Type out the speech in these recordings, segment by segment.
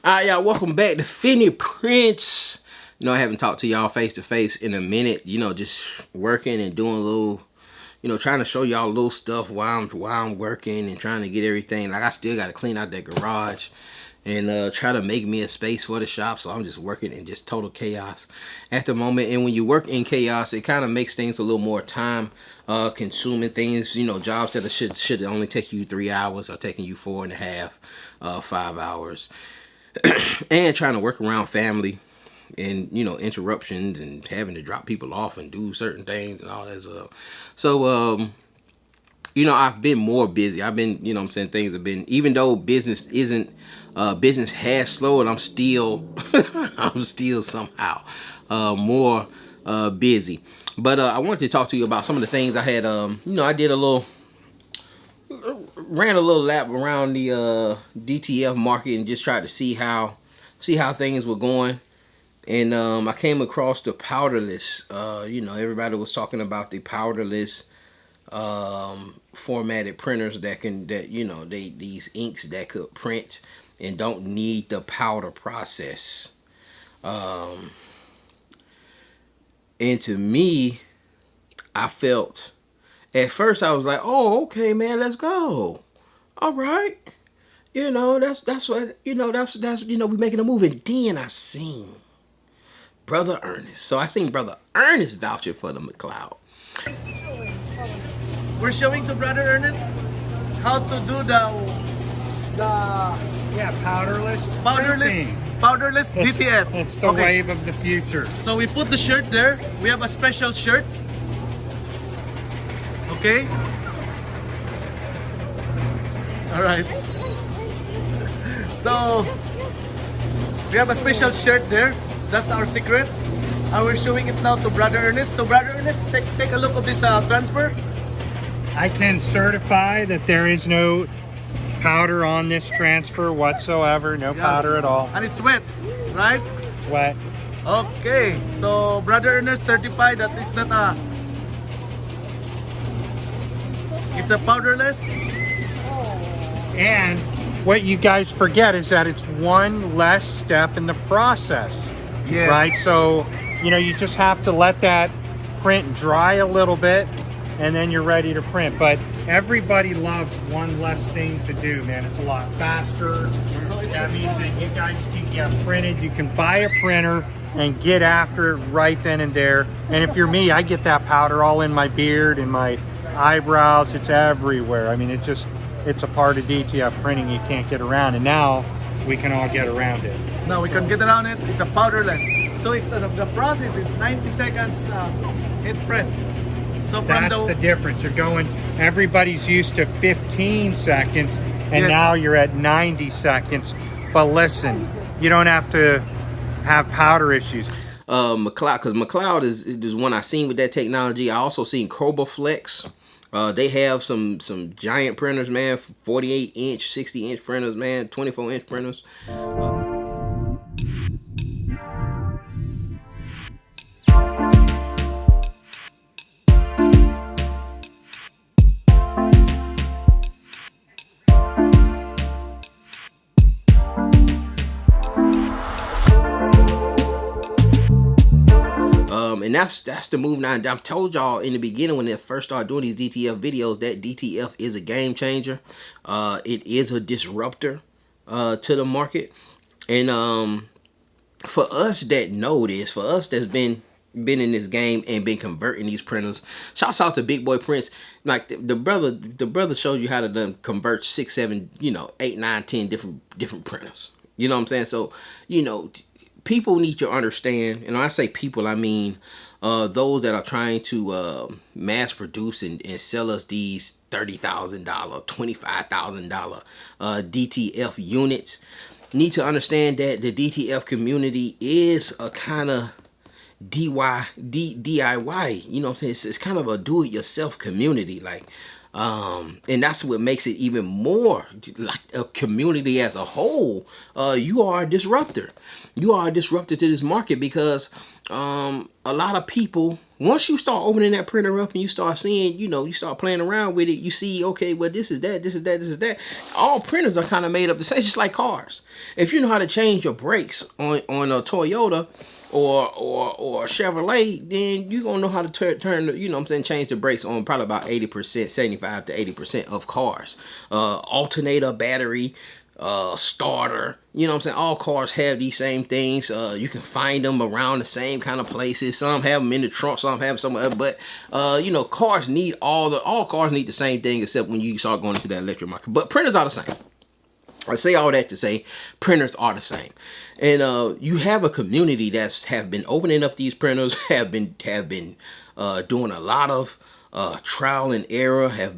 Alright, y'all, welcome back to Finny Prince. You know, I haven't talked to y'all face to face in a minute. You know, just working and doing a little, you know, trying to show y'all little stuff while I'm working and trying to get everything. Like, I still got to clean out that garage and try to make me a space for the shop. So I'm just working in just total chaos at the moment. And when you work in chaos, it kind of makes things a little more time consuming. Things, you know, jobs that should only take you 3 hours are taking you 4.5, 5 hours. And trying to work around family and, you know, interruptions and having to drop people off and do certain things and all that stuff. So you know, I've been more busy. I've been, you know what I'm saying, things have been, even though business isn't business has slowed, I'm still I'm still somehow more busy. But I wanted to talk to you about some of the things I had. You know, I did ran a little lap around the DTF market and just tried to see how things were going. And I came across the powderless. You know, everybody was talking about the powderless formatted printers that you know, these inks that could print and don't need the powder process. And to me, I felt, at first I was like, oh, okay, man, let's go. All right. You know, that's what, you know, that's, you know, we making a move. And then I seen Brother Ernest. So I seen Brother Ernest vouching for the McLeod. We're showing to Brother Ernest how to do powderless DTF. It's the wave of the future. So we put the shirt there. We have a special shirt. Okay. All right. So we have a special shirt there. That's our secret. And we're showing it now to Brother Ernest. So Brother Ernest, take a look of this transfer. I can certify that there is no powder on this transfer whatsoever. No powder at all. And it's wet, right? Wet. Okay. So Brother Ernest certified that it's not it's a powderless. And what you guys forget is that it's one less step in the process. Yes. Right? So, you know, you just have to let that print dry a little bit and then you're ready to print. But everybody loves one less thing to do, man. It's a lot faster. So that means that you guys can get printed. You can buy a printer and get after it right then and there. And if you're me, I get that powder all in my beard and my eyebrows. It's everywhere. I mean, it's a part of DTF printing you can't get around. And now we can all get around it. Now we can get around it. It's a powderless. So it's, the process is 90 seconds hit press. So that's the difference. You're going, everybody's used to 15 seconds and yes, now you're at 90 seconds. But listen, you don't have to have powder issues. McLeod, because McLeod is one I seen with that technology. I also seen Flex. They have some giant printers, man. 48 inch, 60 inch printers, man. 24 inch printers. And that's the move now. I've told y'all in the beginning when they first started doing these DTF videos that DTF is a game changer. It is a disruptor to the market. And for us that know this, for us that's been in this game and been converting these printers, shouts out to Big Boy Prince. Like the brother showed you how to convert 6, 7, you know, 8, 9, 10 different printers. You know what I'm saying? So, you know, people need to understand, and when I say people, I mean those that are trying to mass produce and sell us these $30,000, $25,000 DTF units, need to understand that the DTF community is a kind of DIY, you know what I'm saying? It's kind of a do-it-yourself community, like, and that's what makes it even more like a community as a whole. You are a disruptor. You are a disruptor to this market because a lot of people Once you start opening that printer up and you start seeing, you start playing around with it, you see, okay, well, this is that, this is that, this is that. All printers are kind of made up the same. It's just like cars. If you know how to change your brakes on a Toyota or a Chevrolet, then you're going to know how to turn the, change the brakes on probably about 80%, 75 to 80% of cars. Alternator, battery, starter, all cars have these same things. You can find them around the same kind of places. Some have them in the trunk, some have somewhere, but cars need all cars need the same thing, except when you start going into that electric market. But printers are the same. I say all that to say printers are the same. And you have a community that's have been opening up these printers, have been doing a lot of trial and error, have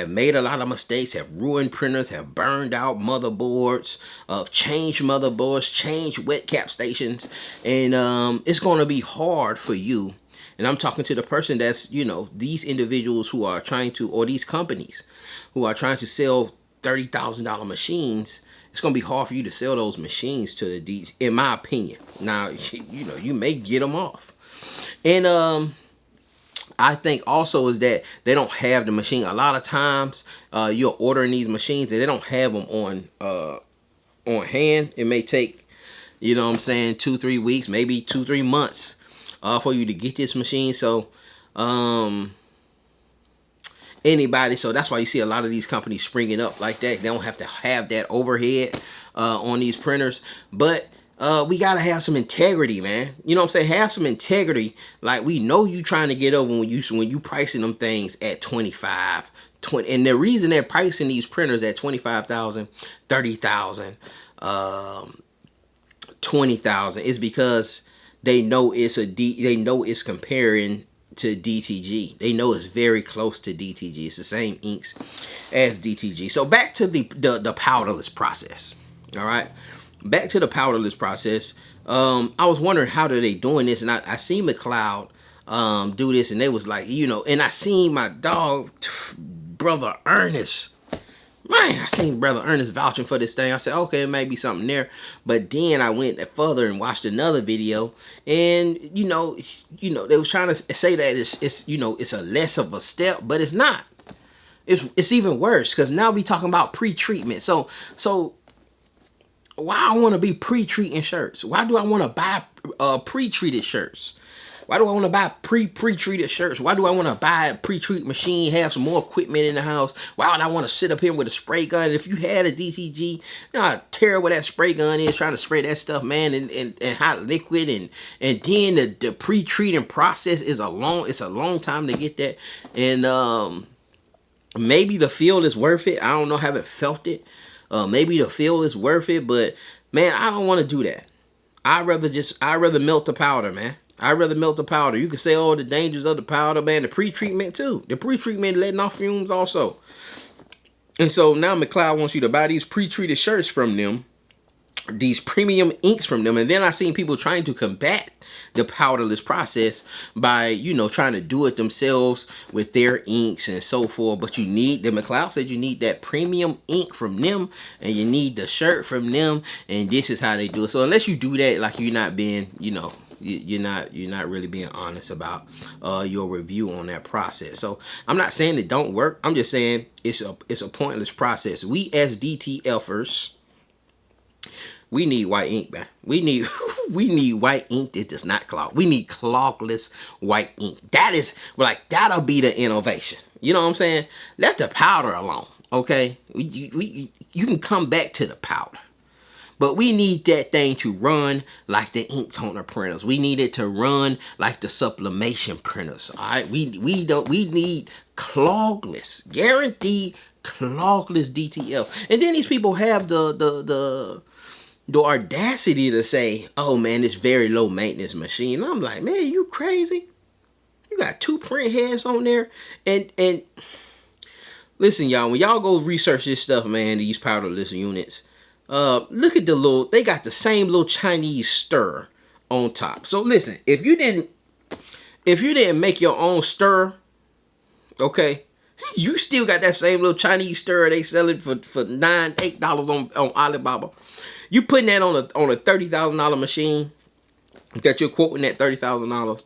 made a lot of mistakes, have ruined printers, have burned out motherboards, changed motherboards, changed wet cap stations, and it's going to be hard for you. And I'm talking to the person that's, these individuals who are trying to, or these companies who are trying to sell $30,000 machines. It's going to be hard for you to sell those machines to the D, in my opinion. Now, you may get them off. And I think also is that they don't have the machine. A lot of times you're ordering these machines and they don't have them on hand. It may take, 2-3 weeks, maybe 2-3 months for you to get this machine. So so that's why you see a lot of these companies springing up like that. They don't have to have that overhead on these printers. But we gotta have some integrity, man. You know what I'm saying? Have some integrity. Like, we know you trying to get over when you pricing them things at 25, 20. And the reason they're pricing these printers at 25,000, 30,000, 20,000 is because they know it's comparing to DTG. They know it's very close to DTG. It's the same inks as DTG. So back to the powderless process. All right, back to the powderless process. I was wondering how are they doing this, and I seen McLeod do this, and they was like, and I seen my dog, brother Ernest. Man, I seen Brother Ernest vouching for this thing. I said, okay, it may be something there. But then I went further and watched another video. And, they was trying to say that it's a less of a step, but it's not. It's even worse, because now we talking about pre-treatment. So why I want to be pre-treating shirts? Why do I want to buy pre-treated shirts? Why do I want to buy pre-treated shirts? Why do I want to buy a pre-treat machine, have some more equipment in the house? Why would I want to sit up here with a spray gun? If you had a DTG, you know how terrible that spray gun is, trying to spray that stuff, man, and hot liquid, and then the pre-treating process is a long time to get that. And maybe the feel is worth it. I don't know, haven't felt it. Maybe the feel is worth it, but man, I don't want to do that. I'd rather melt the powder, man. I'd rather melt the powder. You can say all the dangers of the powder, man. The pre-treatment too. The pre-treatment letting off fumes also. And so now McLeod wants you to buy these pre-treated shirts from them, these premium inks from them. And then I seen people trying to combat the powderless process by, trying to do it themselves with their inks and so forth. But McLeod said you need that premium ink from them, and you need the shirt from them, and this is how they do it. So unless you do that, like, you're not being, you're not really being honest about your review on that process. So I'm not saying it don't work. I'm just saying it's a pointless process. We as DTFers, we need white ink, man. We need white ink that does not clog. We need clogless white ink. That'll be the innovation. You know what I'm saying? Let the powder alone, okay? You can come back to the powder. But we need that thing to run like the ink toner printers. We need it to run like the sublimation printers. All right, we need clogless, guaranteed clogless DTF. And then these people have the audacity to say, "Oh man, it's very low maintenance machine." And I'm like, man, you crazy? You got 2 print heads on there, and listen, y'all, when y'all go research this stuff, man, these powderless units. Look at they got the same little Chinese stir on top. So listen, if you didn't make your own stir, okay, you still got that same little Chinese stir they sell it for $8 on Alibaba. You putting that on a $30,000 machine that you're quoting at $30,000.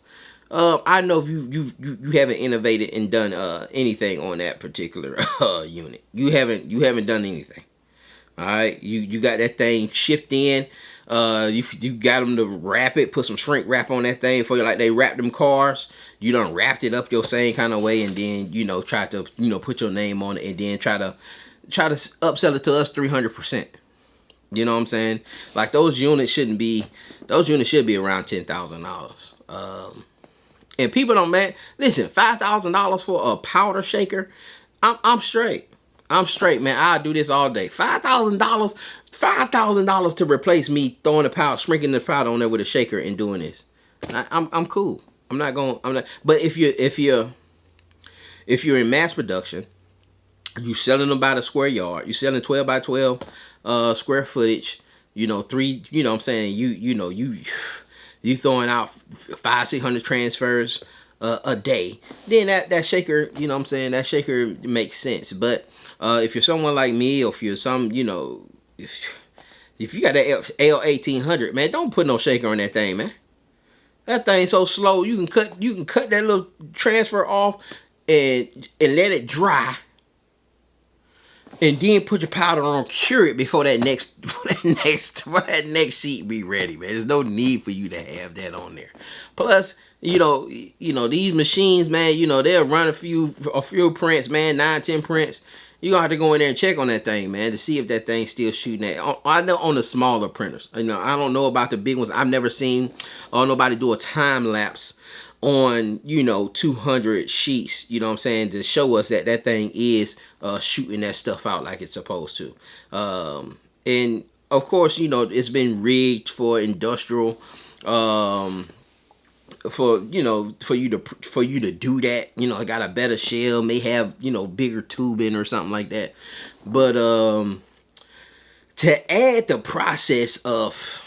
I know if you haven't innovated and done anything on that particular unit. You haven't done anything. All right, you got that thing shipped in. You got them to wrap it, put some shrink wrap on that thing for you, like they wrap them cars. You done wrapped it up your same kind of way, and then try to put your name on it, and then try to upsell it to us 300%. You know what I'm saying? Like those units should be around $10,000. And people don't, man. Listen, $5,000 for a powder shaker, I'm straight. I'm straight, man. I'll do this all day. $5,000 to replace me throwing the powder, shrinking the powder on there with a shaker and doing this. I'm cool. I'm not. But if you're in mass production, you selling them by the square yard. You selling 12 by 12 square footage. Three. You know what I'm saying? You throwing out 500-600 transfers a day. Then that shaker. You know what I'm saying? That shaker makes sense. But if you're someone like me, or if you're some, if you got that L1800, man, don't put no shaker on that thing, man. That thing's so slow. You can cut that little transfer off and let it dry, and then put your powder on, cure it before that next sheet be ready, man. There's no need for you to have that on there. Plus, these machines, man, they'll run a few prints, man, 9-10 prints. You gonna have to go in there and check on that thing, man, to see if that thing's still shooting at. I know on the smaller printers. I don't know about the big ones. I've never seen nobody do a time lapse on 200 sheets. You know what I'm saying, to show us that that thing is shooting that stuff out like it's supposed to. And of course, it's been rigged for industrial. For you to do that, it got a better shell, may have bigger tubing or something like that. But to add the process of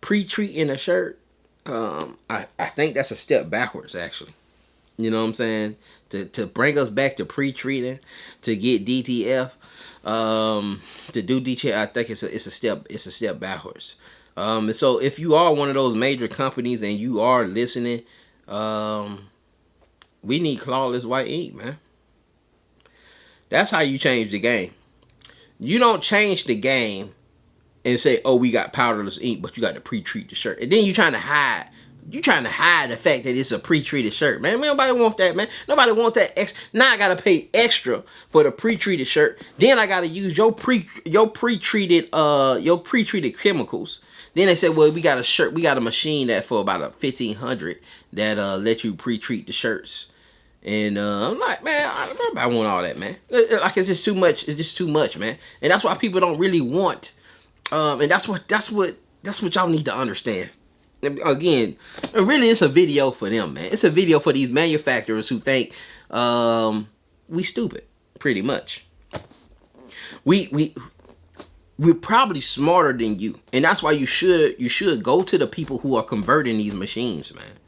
pre-treating a shirt, I think that's a step backwards, actually. You know what I'm saying? To bring us back to pre-treating, to get DTF, to do DTF, I think it's a step backwards. So if you are one of those major companies and you are listening, we need clawless white ink, man. That's how you change the game. You don't change the game and say, oh, we got powderless ink, but you got to pre-treat the shirt. And then you're trying to hide the fact that it's a pre-treated shirt, man. Nobody want that, man. Nobody want that extra. Now I gotta pay extra for the pre-treated shirt. Then I gotta use your pre-treated chemicals. Then they said, well, we got a machine that for about $1,500 that let you pre-treat the shirts. And I'm like, man, I want all that, man. Like, it's just too much. It's just too much, man. And that's why people don't really want. And that's what y'all need to understand. Again, really, it's a video for them, man. It's a video for these manufacturers who think we stupid, pretty much. We're probably smarter than you, and that's why you should go to the people who are converting these machines, man.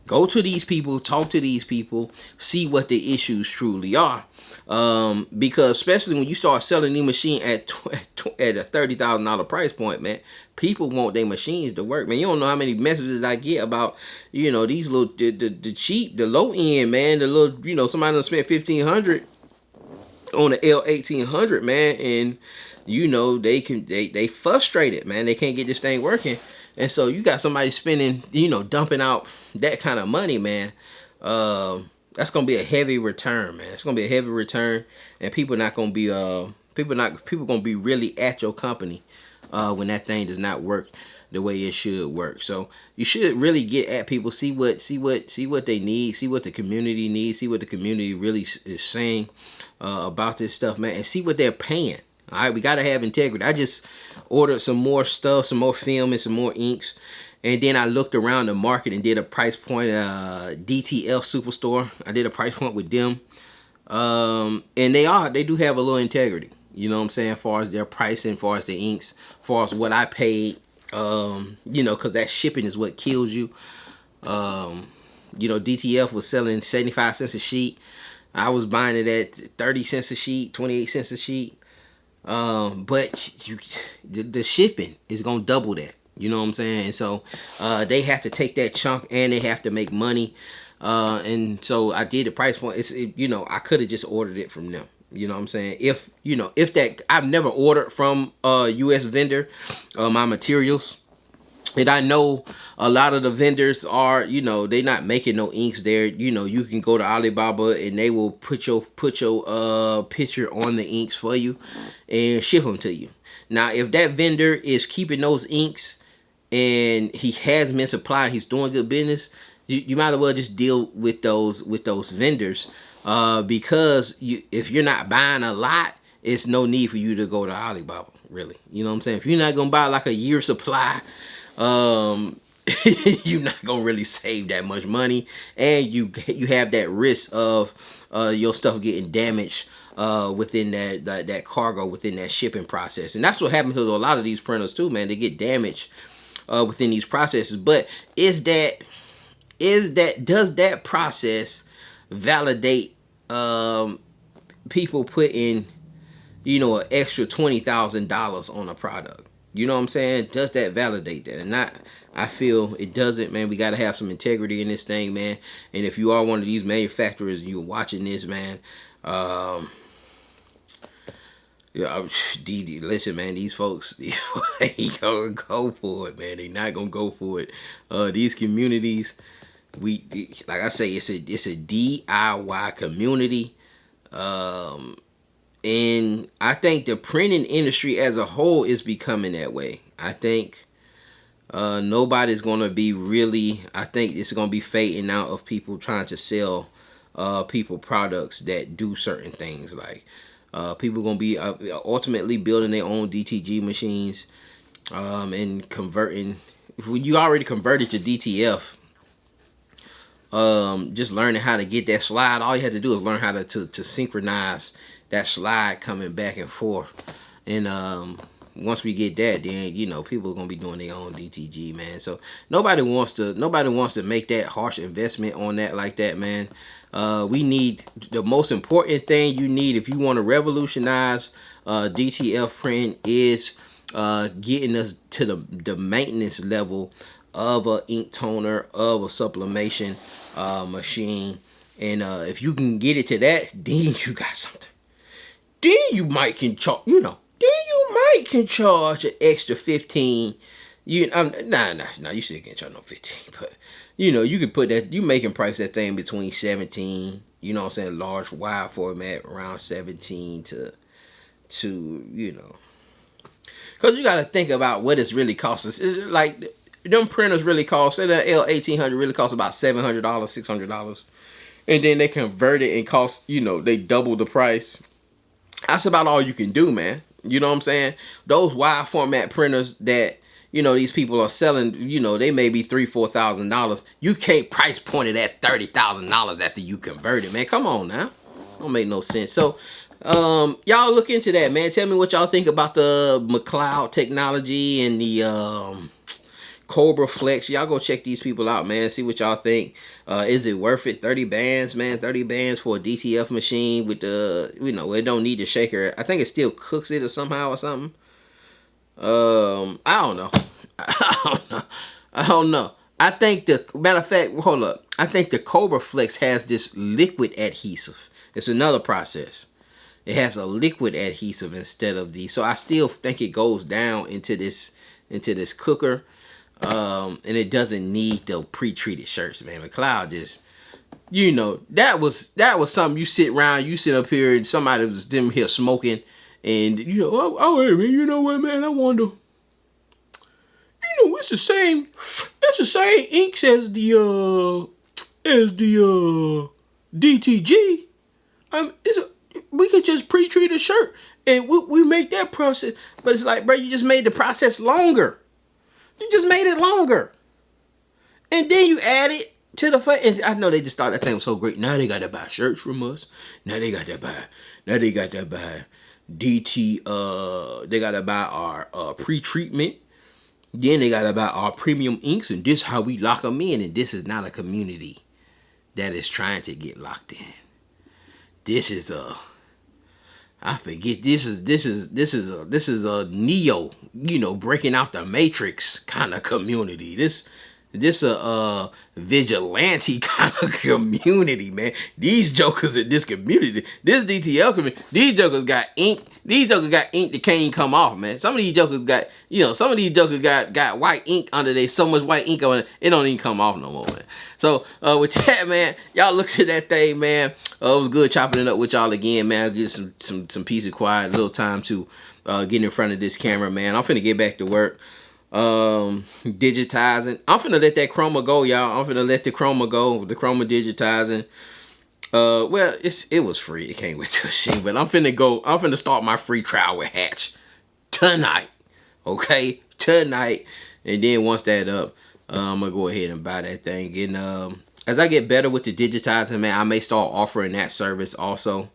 Go to these people, talk to these people, see what the issues truly are. Because especially when you start selling the machine at a $30,000 price point, man, people want their machines to work, man. You don't know how many messages I get about, these little the cheap, the low end, man, the little, somebody done spent $1,500 on the L1800, man, and they frustrated, man. They can't get this thing working. And so you got somebody spending, dumping out that kind of money, man. That's gonna be a heavy return, man. It's gonna be a heavy return, and people gonna be really at your company when that thing does not work the way it should work. So you should really get at people, see what they need, see what the community needs, see what the community really is saying about this stuff, man, and see what they're paying. All right, we gotta have integrity. I just ordered some more stuff, some more film and some more inks, and then I looked around the market and did a price point. DTF Superstore, I did a price point with them, and they do have a little integrity. You know what I'm saying, as far as their pricing, as far as the inks, as far as what I paid. Because that shipping is what kills you. DTF was selling 75 cents a sheet. I was buying it at 30 cents a sheet, 28 cents a sheet. But the shipping is gonna double that. You know what I'm saying? And so they have to take that chunk and they have to make money. And so I did the price point. You know, I could have just ordered it from them. You know what I'm saying? If, you know, if that, I've never ordered from a US vendor, my materials. And I know a lot of the vendors are, you know, they not making no inks there. You know, you can go to Alibaba and they will put your picture on the inks for you and ship them to you. Now, if that vendor is keeping those inks and he has been supplying, he's doing good business, you might as well just deal with those vendors, because if you're not buying a lot, it's no need for you to go to Alibaba, really. You know what I'm saying? If you're not gonna buy like a year supply, you're not gonna really save that much money, and you have that risk of your stuff getting damaged within that cargo, within that shipping process. And that's what happens to a lot of these printers too, man. They get damaged within these processes. But does that process validate people putting, you know, an extra $20,000 on a product? You know what I'm saying? Does that validate that? And I feel it doesn't, man. We got to have some integrity in this thing, man. And if you are one of these manufacturers and you're watching this, man, yeah, listen, man, these folks ain't gonna go for it, man. They not gonna go for it. These communities, like I say, it's a DIY community. And I think the printing industry as a whole is becoming that way. I think nobody's going to be really, I think it's going to be fading out of people trying to sell people products that do certain things. Like people going to be ultimately building their own DTG machines and converting. When you already converted to DTF, just learning how to get that slide, all you have to do is learn how to synchronize that slide coming back and forth. And once we get that, then, you know, people are gonna be doing their own DTG, man. So nobody wants to make that harsh investment on that like that, man. We need, the most important thing you need if you want to revolutionize DTF print is getting us to the maintenance level of a ink toner, of a sublimation machine. And if you can get it to that, then you got something. Then you might can charge, you know, an extra 15. Nah, you still can't charge no 15. But, you know, you could put that, you making price that thing between 17, you know what I'm saying, large, wide format, around 17 to you know. Because you got to think about what it's really costing. It's like, them printers really cost, say that L1800 really costs about $700, $600. And then they convert it and cost, you know, they double the price. That's about all you can do, man. You know what I'm saying? Those wide format printers that, you know, these people are selling, you know, they may be $3,000-$4,000. You can't price point it at $30,000 after you convert it, man. Come on now. Don't make no sense. So, y'all look into that, man. Tell me what y'all think about the McLeod technology and the Cobra Flex. Y'all go check these people out, man. See what y'all think. Is it worth it? 30 bands, man. 30 bands for a DTF machine with the, you know, it don't need the shaker. I think it still cooks it or somehow or something. I don't know. I don't know. I think the, matter of fact, hold up. I think the Cobra Flex has this liquid adhesive. It's another process. It has a liquid adhesive instead of the, so I still think it goes down into this cooker. And it doesn't need the pre-treated shirts, man. McLeod just, you know, that was something you sit up here and somebody was them here smoking, and you know, oh hey man, you know what, man, I wonder, you know, it's the same inks as the DTG. We could just pre-treat a shirt and we make that process, but it's like, bro, you just made the process longer. You just made it longer. And then you add it to the fight. And I know they just thought that thing was so great. Now they got to buy shirts from us. Now they got to buy DT, they got to buy our pre-treatment. Then they got to buy our premium inks. And this is how we lock them in. And this is not a community that is trying to get locked in. This is I forget, this is a Neo, you know, breaking out the Matrix kind of community. This a vigilante kind of community, man. These jokers in this community, this DTL community, these jokers got ink. These jokers got ink that can't even come off, man. Some of these jokers got, you know, some of these jokers got white ink under there. So much white ink on it, it don't even come off no more, man. So with that, man, y'all look at that thing, man. It was good chopping it up with y'all again, man. I'll get some peace and quiet, a little time to get in front of this camera, man. I'm finna get back to work. Digitizing. I'm finna let that chroma go, y'all. I'm finna let the chroma go. The chroma digitizing. Well, it was free. It came with the machine, but I'm finna start my free trial with Hatch tonight. Okay, tonight. And then once that up, I'm gonna go ahead and buy that thing. And as I get better with the digitizing, man, I may start offering that service also.